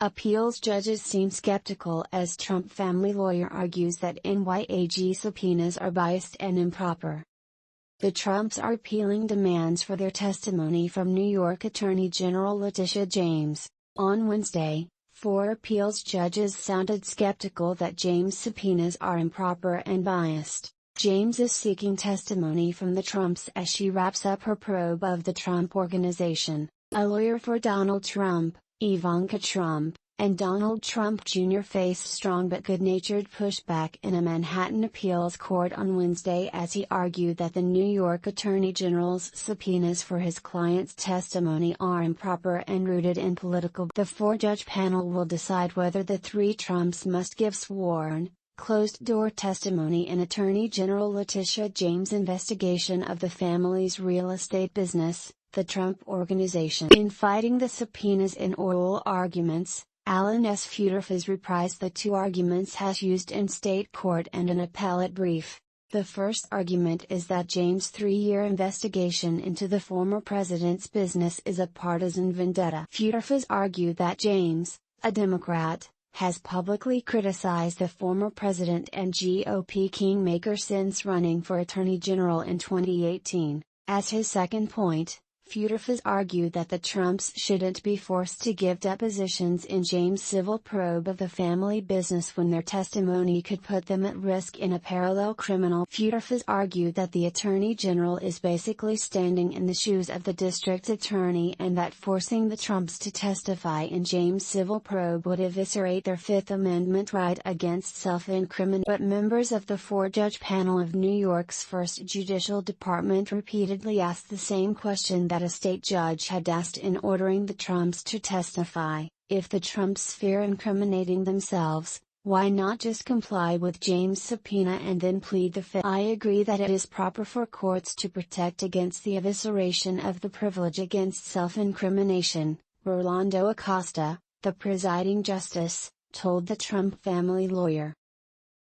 Appeals judges seem skeptical as Trump family lawyer argues that NYAG subpoenas are biased and improper. The Trumps are appealing demands for their testimony from New York Attorney General Letitia James. On Wednesday, 4 appeals judges sounded skeptical that James' subpoenas are improper and biased. James is seeking testimony from the Trumps as she wraps up her probe of the Trump Organization. A lawyer for Donald Trump, Ivanka Trump, and Donald Trump Jr. faced strong but good-natured pushback in a Manhattan appeals court on Wednesday as he argued that the New York Attorney General's subpoenas for his client's testimony are improper and rooted in political. The 4-judge panel will decide whether the 3 Trumps must give sworn, closed-door testimony in Attorney General Letitia James' investigation of the family's real estate business, the Trump Organization. In fighting the subpoenas in oral arguments, Alan S. Futerfas reprised the 2 arguments Hass used in state court and an appellate brief. The first argument is that James' 3-year investigation into the former president's business is a partisan vendetta. Futerfas argued that James, a Democrat, has publicly criticized the former president and GOP kingmaker since running for Attorney General in 2018. As his second point, Futerfas argued that the Trumps shouldn't be forced to give depositions in James' civil probe of the family business when their testimony could put them at risk in a parallel criminal. Futerfas argued that the Attorney General is basically standing in the shoes of the district attorney and that forcing the Trumps to testify in James' civil probe would eviscerate their Fifth Amendment right against self-incrimination. But members of the 4-judge panel of New York's First Judicial Department repeatedly asked the same question that a state judge had asked in ordering the Trumps to testify: if the Trumps fear incriminating themselves, why not just comply with James' subpoena and then plead the Fifth? I agree that it is proper for courts to protect against the evisceration of the privilege against self-incrimination, Rolando Acosta, the presiding justice, told the Trump family lawyer.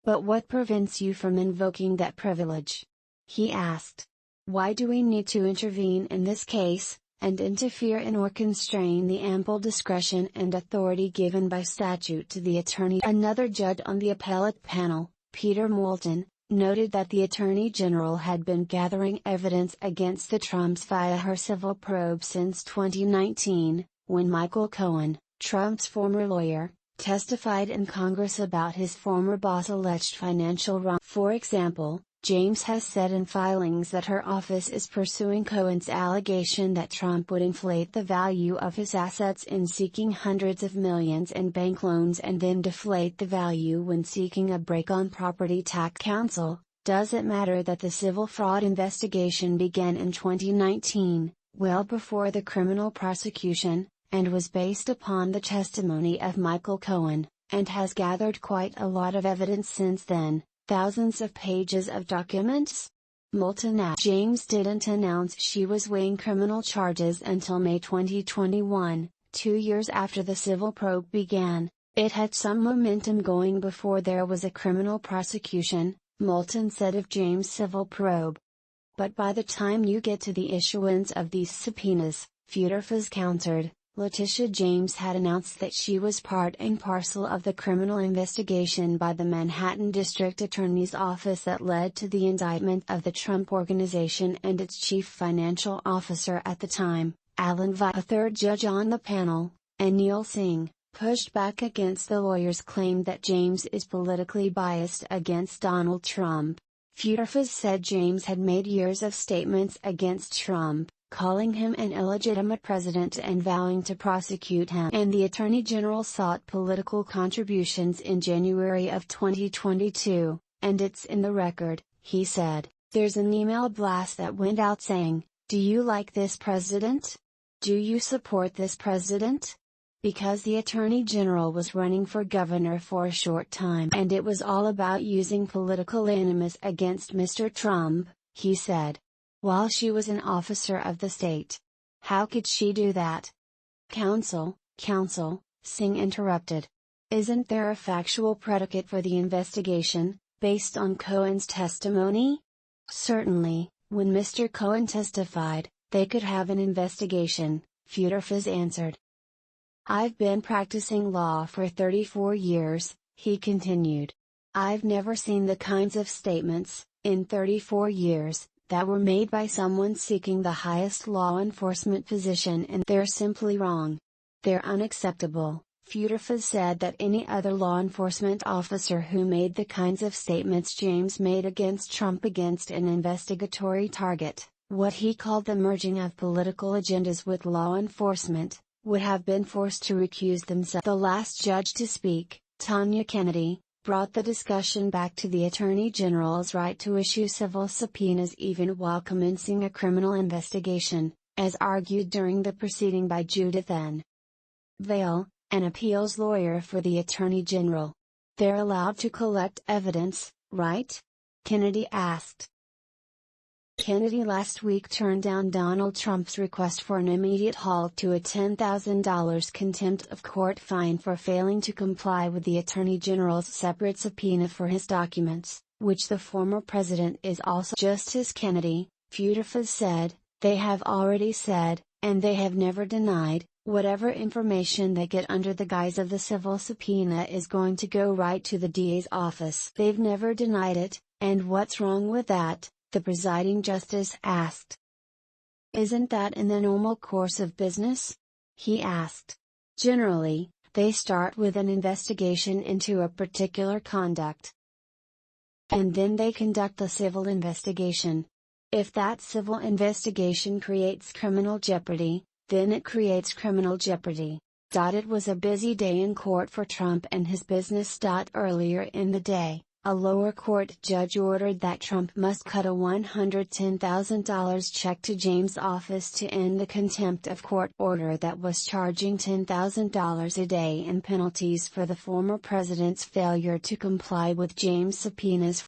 But what prevents you from invoking that privilege? He asked. Why do we need to intervene in this case, and interfere in or constrain the ample discretion and authority given by statute to the attorney? Another judge on the appellate panel, Peter Moulton, noted that the Attorney General had been gathering evidence against the Trumps via her civil probe since 2019, when Michael Cohen, Trump's former lawyer, testified in Congress about his former boss' alleged financial wrongdoing. For example, James has said in filings that her office is pursuing Cohen's allegation that Trump would inflate the value of his assets in seeking hundreds of millions in bank loans and then deflate the value when seeking a break on property tax. Counsel, does it matter that the civil fraud investigation began in 2019, well before the criminal prosecution, and was based upon the testimony of Michael Cohen, and has gathered quite a lot of evidence since then? Thousands of pages of documents? Moulton added. James didn't announce she was weighing criminal charges until May 2021, 2 years after the civil probe began. It had some momentum going before there was a criminal prosecution, Moulton said of James' civil probe. But by the time you get to the issuance of these subpoenas, Futerfas countered, Letitia James had announced that she was part and parcel of the criminal investigation by the Manhattan District Attorney's Office that led to the indictment of the Trump Organization and its chief financial officer at the time, Alan Weiss. A 3rd judge on the panel, Anil Singh, pushed back against the lawyer's claim that James is politically biased against Donald Trump. Futerfas said James had made years of statements against Trump, calling him an illegitimate president and vowing to prosecute him. And the Attorney General sought political contributions in January of 2022, and it's in the record, he said. There's an email blast that went out saying, "Do you like this president? Do you support this president?" Because the Attorney General was running for governor for a short time and it was all about using political animus against Mr. Trump, he said. While she was an officer of the state. How could she do that? Counsel, Singh interrupted. Isn't there a factual predicate for the investigation, based on Cohen's testimony? Certainly, when Mr. Cohen testified, they could have an investigation, Futerfas answered. "I've been practicing law for 34 years, he continued. "I've never seen the kinds of statements, in 34 years, that were made by someone seeking the highest law enforcement position, and they're simply wrong. They're unacceptable." Futerfas said that any other law enforcement officer who made the kinds of statements James made against Trump against an investigatory target, what he called the merging of political agendas with law enforcement, would have been forced to recuse themselves. The last judge to speak, Tanya Kennedy, brought the discussion back to the Attorney General's right to issue civil subpoenas even while commencing a criminal investigation, as argued during the proceeding by Judith N. Vale, an appeals lawyer for the Attorney General. "They're allowed to collect evidence, right?" Kennedy asked. Kennedy last week turned down Donald Trump's request for an immediate halt to a $10,000 contempt of court fine for failing to comply with the Attorney General's separate subpoena for his documents, which the former president is also. Justice Kennedy, Futerfas said, "They have already said, and they have never denied, whatever information they get under the guise of the civil subpoena is going to go right to the DA's office. They've never denied it, and what's wrong with that?" the presiding justice asked. "Isn't that in the normal course of business?" he asked. "Generally, they start with an investigation into a particular conduct. And then they conduct a civil investigation. If that civil investigation creates criminal jeopardy, then it creates criminal jeopardy." It was a busy day in court for Trump and his business. Earlier in the day, a lower court judge ordered that Trump must cut a $110,000 check to James' office to end the contempt of court order that was charging $10,000 a day in penalties for the former president's failure to comply with James' subpoenas